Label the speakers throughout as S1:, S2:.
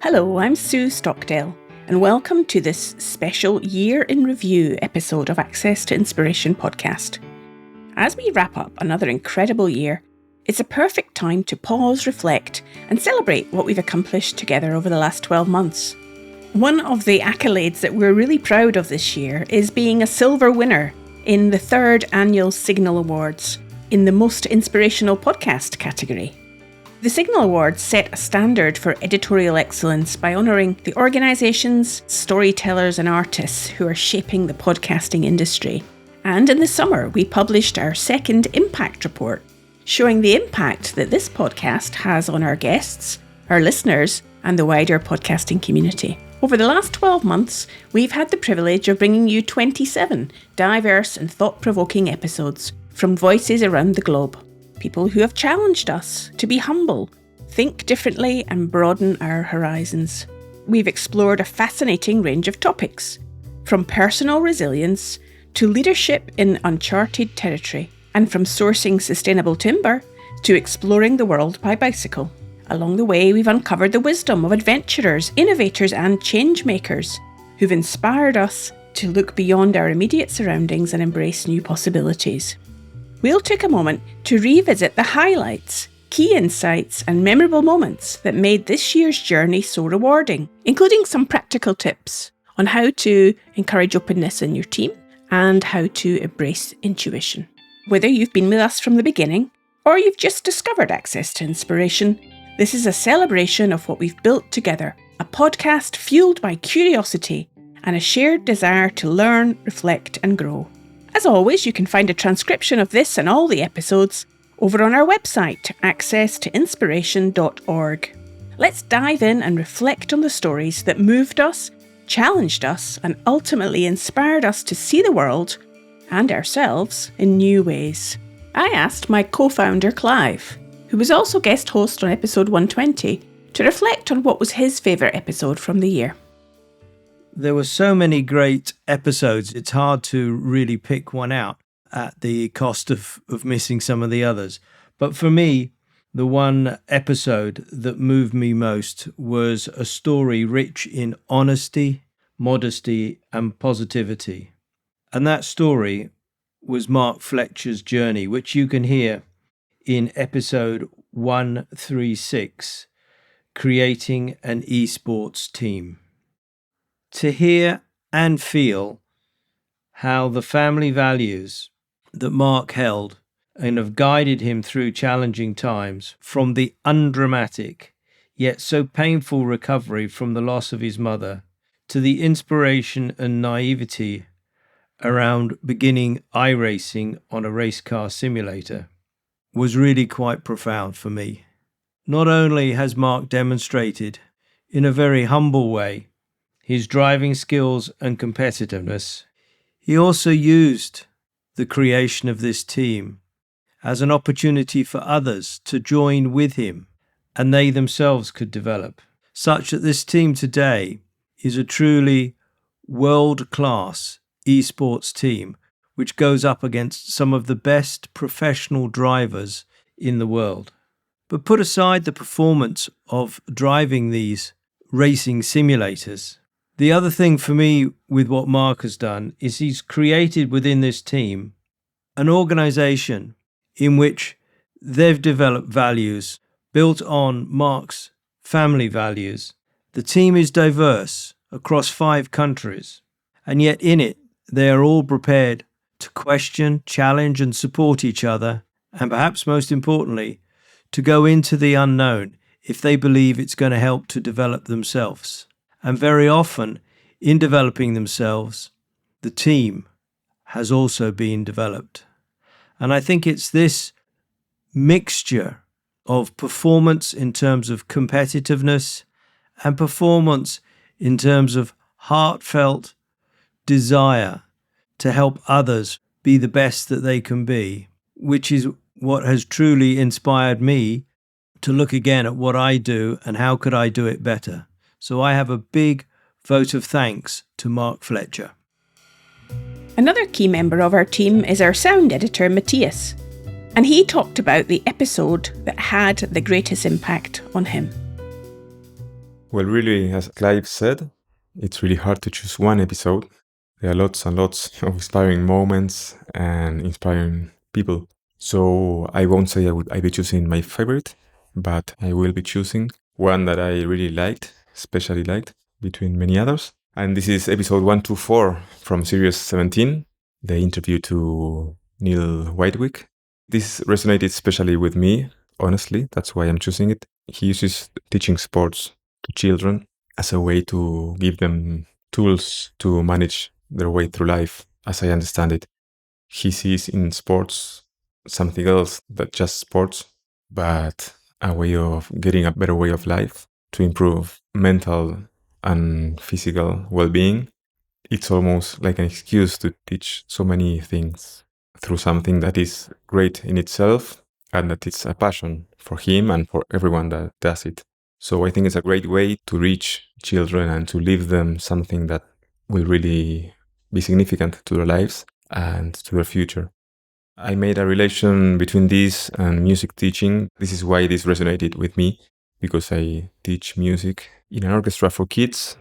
S1: Hello, I'm Sue Stockdale, and welcome to this special Year in Review episode of Access to Inspiration podcast. As we wrap up another incredible year, it's a perfect time to pause, reflect, and celebrate what we've accomplished together over the last 12 months. One of the accolades that we're really proud of this year is being a silver winner in the 3rd Annual Signal Awards in the Most Inspirational Podcast category. The Signal Awards set a standard for editorial excellence by honouring the organisations, storytellers and artists who are shaping the podcasting industry. And in the summer, we published our second Impact Report, showing the impact that this podcast has on our guests, our listeners, and the wider podcasting community. Over the last 12 months, we've had the privilege of bringing you 27 diverse and thought-provoking episodes from voices around the globe. People who have challenged us to be humble, think differently, and broaden our horizons. We've explored a fascinating range of topics, from personal resilience to leadership in uncharted territory, and from sourcing sustainable timber to exploring the world by bicycle. Along the way, we've uncovered the wisdom of adventurers, innovators, and change makers who've inspired us to look beyond our immediate surroundings and embrace new possibilities. We'll take a moment to revisit the highlights, key insights, and memorable moments that made this year's journey so rewarding, including some practical tips on how to encourage openness in your team and how to embrace intuition. Whether you've been with us from the beginning or you've just discovered Access to Inspiration, this is a celebration of what we've built together, a podcast fueled by curiosity and a shared desire to learn, reflect, and grow. As always, you can find a transcription of this and all the episodes over on our website, accesstoinspiration.org. Let's dive in and reflect on the stories that moved us, challenged us, and ultimately inspired us to see the world and ourselves in new ways. I asked my co-founder Clive, who was also guest host on episode 120, to reflect on what was his favourite episode from the year.
S2: There were so many great episodes, it's hard to really pick one out at the cost of missing some of the others. But for me, the one episode that moved me most was a story rich in honesty, modesty, and positivity. And that story was Mark Fletcher's journey, which you can hear in episode 136, Creating an Esports Team. To hear and feel how the family values that Mark held and have guided him through challenging times, from the undramatic yet so painful recovery from the loss of his mother to the inspiration and naivety around beginning iRacing on a race car simulator, was really quite profound for me. Not only has Mark demonstrated in a very humble way his driving skills and competitiveness, he also used the creation of this team as an opportunity for others to join with him, and they themselves could develop, such that this team today is a truly world-class esports team which goes up against some of the best professional drivers in the world. But put aside the performance of driving these racing simulators, the other thing for me with what Mark has done is he's created within this team an organisation in which they've developed values built on Mark's family values. The team is diverse across 5 countries, and yet in it they are all prepared to question, challenge and support each other, and perhaps most importantly, to go into the unknown if they believe it's going to help to develop themselves. And very often, in developing themselves, the team has also been developed. And I think it's this mixture of performance in terms of competitiveness and performance in terms of heartfelt desire to help others be the best that they can be, which is what has truly inspired me to look again at what I do and how could I do it better. So I have a big vote of thanks to Mark Fletcher.
S1: Another key member of our team is our sound editor, Matias, and he talked about the episode that had the greatest impact on him.
S3: Well, really, as Clive said, it's really hard to choose one episode. There are lots and lots of inspiring moments and inspiring people. So I won't say I'll be choosing my favorite, but I will be choosing one that I really liked, especially liked, between many others. And this is episode 124 from series 17, the interview to Neil Whitewick. This resonated especially with me, honestly. That's why I'm choosing it. He uses teaching sports to children as a way to give them tools to manage their way through life, as I understand it. He sees in sports something else than just sports, but a way of getting a better way of life to improve mental and physical well-being. It's almost like an excuse to teach so many things through something that is great in itself and that it's a passion for him and for everyone that does it. So I think it's a great way to reach children and to leave them something that will really be significant to their lives and to their future. I made a relation between this and music teaching. This is why this resonated with me, because I teach music in an orchestra for kids,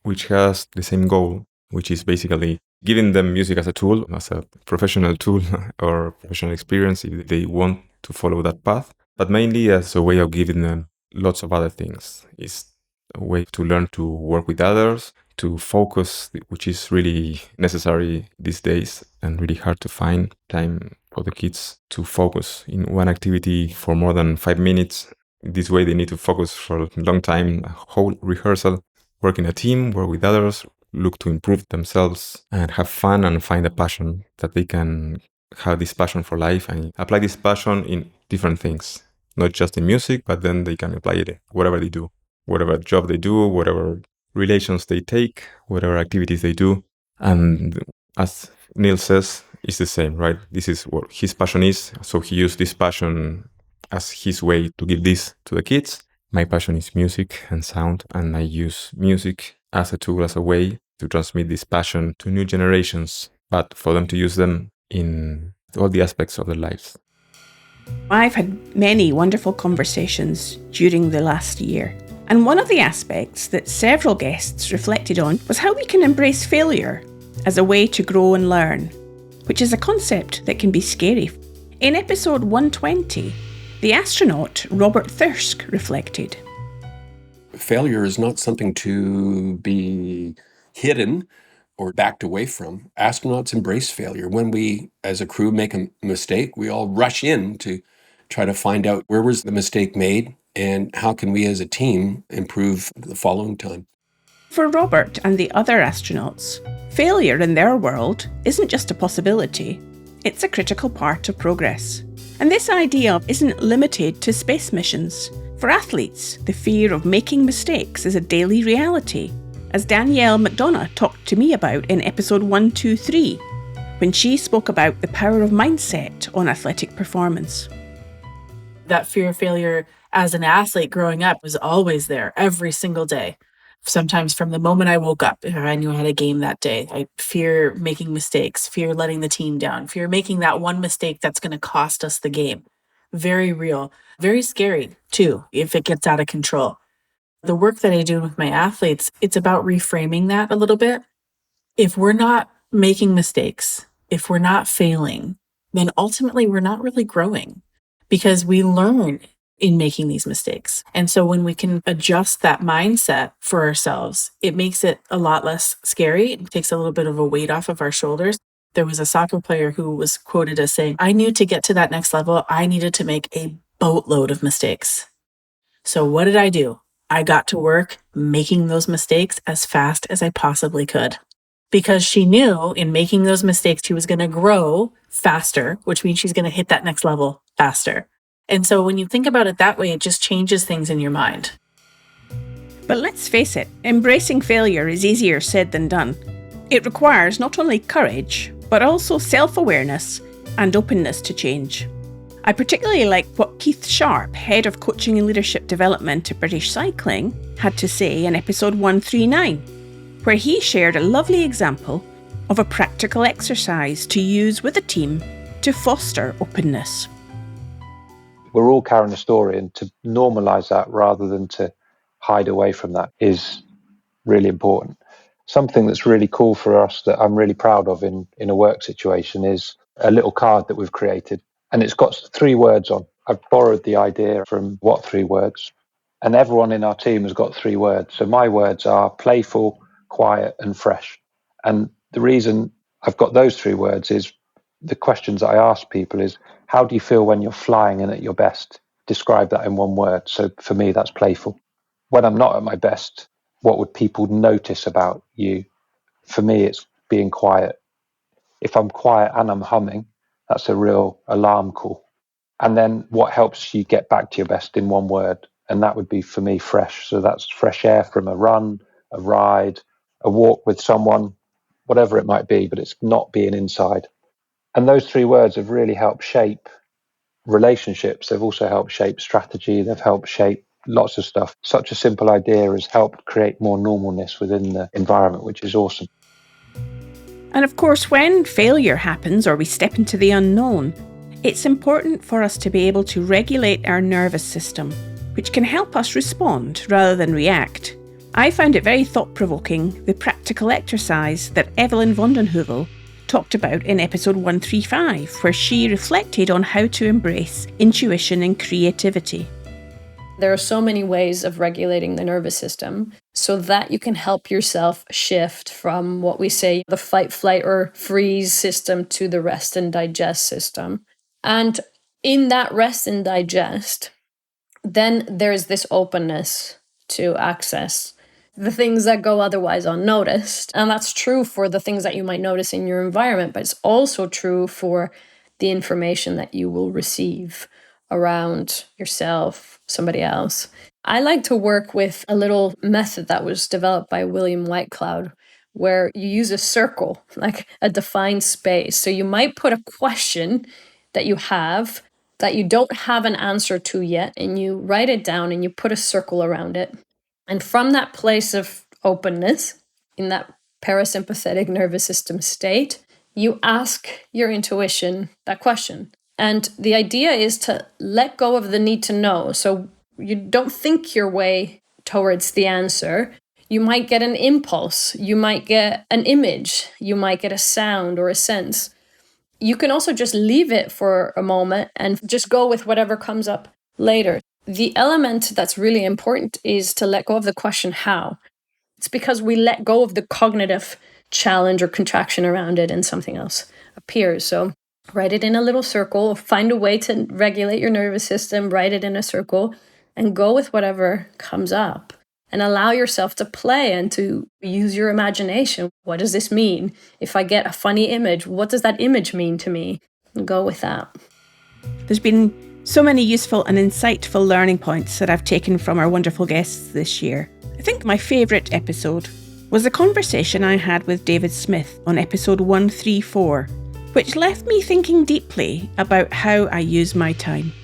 S3: which has the same goal, which is basically giving them music as a tool, as a professional tool or professional experience if they want to follow that path, but mainly as a way of giving them lots of other things. It's a way to learn to work with others, to focus, which is really necessary these days and really hard to find time for the kids to focus in one activity for more than 5 minutes. This way they need to focus for a long time, a whole rehearsal, work in a team, work with others, look to improve themselves and have fun and find a passion that they can have this passion for life and apply this passion in different things, not just in music, but then they can apply it whatever they do, whatever job they do, whatever relations they take, whatever activities they do. And as Neil says, it's the same, right? This is what his passion is. So he used this passion as his way to give this to the kids. My passion is music and sound, and I use music as a tool, as a way to transmit this passion to new generations, but for them to use them in all the aspects of their lives.
S1: I've had many wonderful conversations during the last year, and one of the aspects that several guests reflected on was how we can embrace failure as a way to grow and learn, which is a concept that can be scary. In episode 120, the astronaut Robert Thirsk reflected.
S4: Failure is not something to be hidden or backed away from. Astronauts embrace failure. When we, as a crew, make a mistake, we all rush in to try to find out where was the mistake made and how can we as a team improve the following time.
S1: For Robert and the other astronauts, failure in their world isn't just a possibility, it's a critical part of progress. And this idea isn't limited to space missions. For athletes, the fear of making mistakes is a daily reality, as Danielle McDonough talked to me about in episode 123, when she spoke about the power of mindset on athletic performance.
S5: That fear of failure as an athlete growing up was always there every single day. Sometimes from the moment I woke up, I knew I had a game that day. I fear making mistakes, fear letting the team down, fear making that one mistake that's going to cost us the game. Very real, very scary too, if it gets out of control. The work that I do with my athletes, it's about reframing that a little bit. If we're not making mistakes, if we're not failing, then ultimately we're not really growing because we learn in making these mistakes. And so when we can adjust that mindset for ourselves, it makes it a lot less scary. It takes a little bit of a weight off of our shoulders. There was a soccer player who was quoted as saying, I knew to get to that next level, I needed to make a boatload of mistakes. So what did I do? I got to work making those mistakes as fast as I possibly could. Because she knew in making those mistakes, she was going to grow faster, which means she's going to hit that next level faster. And so when you think about it that way, it just changes things in your mind.
S1: But let's face it, embracing failure is easier said than done. It requires not only courage, but also self-awareness and openness to change. I particularly like what Keith Sharpe, Head of Coaching and Leadership Development at British Cycling, had to say in episode 139, where he shared a lovely example of a practical exercise to use with a team to foster openness.
S6: We're all carrying a story, and to normalise that rather than to hide away from that is really important. Something that's really cool for us that I'm really proud of in a work situation is a little card that we've created, and it's got 3 words on. I've borrowed the idea from What 3 Words, and everyone in our team has got 3 words. So my words are playful, quiet, and fresh. And the reason I've got those 3 words is the questions that I ask people is, how do you feel when you're flying and at your best? Describe that in 1 word. So for me, that's playful. When I'm not at my best, what would people notice about you? For me, it's being quiet. If I'm quiet and I'm humming, that's a real alarm call. And then what helps you get back to your best in 1 word? And that would be, for me, fresh. So that's fresh air from a run, a ride, a walk with someone, whatever it might be, but it's not being inside. And those 3 words have really helped shape relationships. They've also helped shape strategy. They've helped shape lots of stuff. Such a simple idea has helped create more normalness within the environment, which is awesome.
S1: And of course, when failure happens or we step into the unknown, it's important for us to be able to regulate our nervous system, which can help us respond rather than react. I found it very thought-provoking, the practical exercise that Eveline van den Heuvel talked about in episode 135, where she reflected on how to embrace intuition and creativity.
S7: There are so many ways of regulating the nervous system so that you can help yourself shift from what we say, the fight, flight, or freeze system to the rest and digest system. And in that rest and digest, then there's this openness to access the things that go otherwise unnoticed. And that's true for the things that you might notice in your environment, but it's also true for the information that you will receive around yourself, somebody else. I like to work with a little method that was developed by William Whitecloud, where you use a circle, like a defined space. So you might put a question that you have that you don't have an answer to yet, and you write it down and you put a circle around it. And from that place of openness, in that parasympathetic nervous system state, you ask your intuition that question. And the idea is to let go of the need to know. So you don't think your way towards the answer. You might get an impulse. You might get an image. You might get a sound or a sense. You can also just leave it for a moment and just go with whatever comes up later. The element that's really important is to let go of the question, how? It's because we let go of the cognitive challenge or contraction around it and something else appears. So write it in a little circle, find a way to regulate your nervous system, write it in a circle, and go with whatever comes up. And allow yourself to play and to use your imagination. What does this mean? If I get a funny image, what does that image mean to me? And go with that.
S1: There's been so many useful and insightful learning points that I've taken from our wonderful guests this year. I think my favourite episode was the conversation I had with David Smith on episode 134, which left me thinking deeply about how I use my time.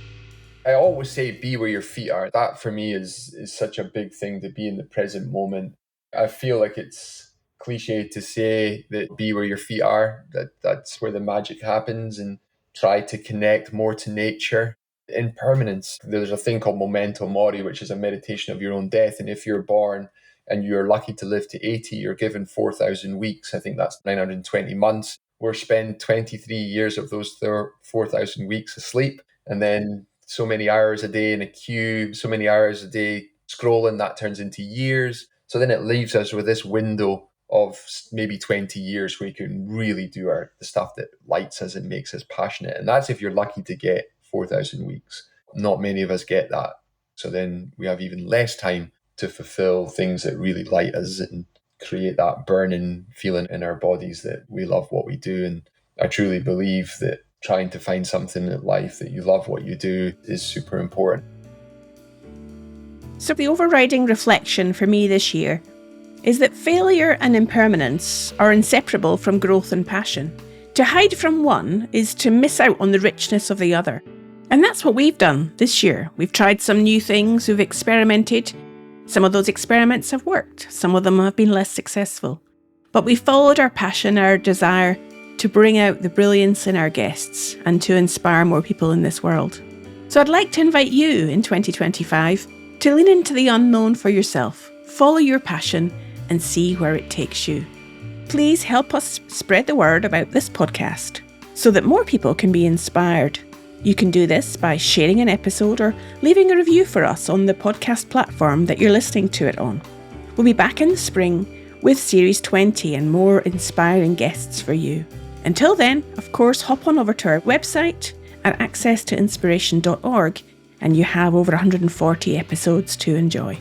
S8: I always say be where your feet are. That for me is such a big thing, to be in the present moment. I feel like it's cliche to say that be where your feet are, that's where the magic happens, and try to connect more to nature. Impermanence, there's a thing called memento mori, which is a meditation of your own death. And if you're born and you're lucky to live to 80, you're given 4,000 weeks. I think that's 920 months. We're spend 23 years of those 4,000 weeks asleep, and then so many hours a day in a queue, so many hours a day scrolling, that turns into years. So then it leaves us with this window of maybe 20 years where you can really do the stuff that lights us and makes us passionate. And that's if you're lucky to get 4,000 weeks. Not many of us get that. So then we have even less time to fulfill things that really light us and create that burning feeling in our bodies that we love what we do. And I truly believe that trying to find something in life that you love what you do is super important.
S1: So the overriding reflection for me this year is that failure and impermanence are inseparable from growth and passion. To hide from one is to miss out on the richness of the other. And that's what we've done this year. We've tried some new things, we've experimented. Some of those experiments have worked, some of them have been less successful. But we followed our passion, our desire to bring out the brilliance in our guests and to inspire more people in this world. So I'd like to invite you in 2025 to lean into the unknown for yourself, follow your passion, and see where it takes you. Please help us spread the word about this podcast so that more people can be inspired. You can do this by sharing an episode or leaving a review for us on the podcast platform that you're listening to it on. We'll be back in the spring with Series 20 and more inspiring guests for you. Until then, of course, hop on over to our website at accesstoinspiration.org and you have over 140 episodes to enjoy.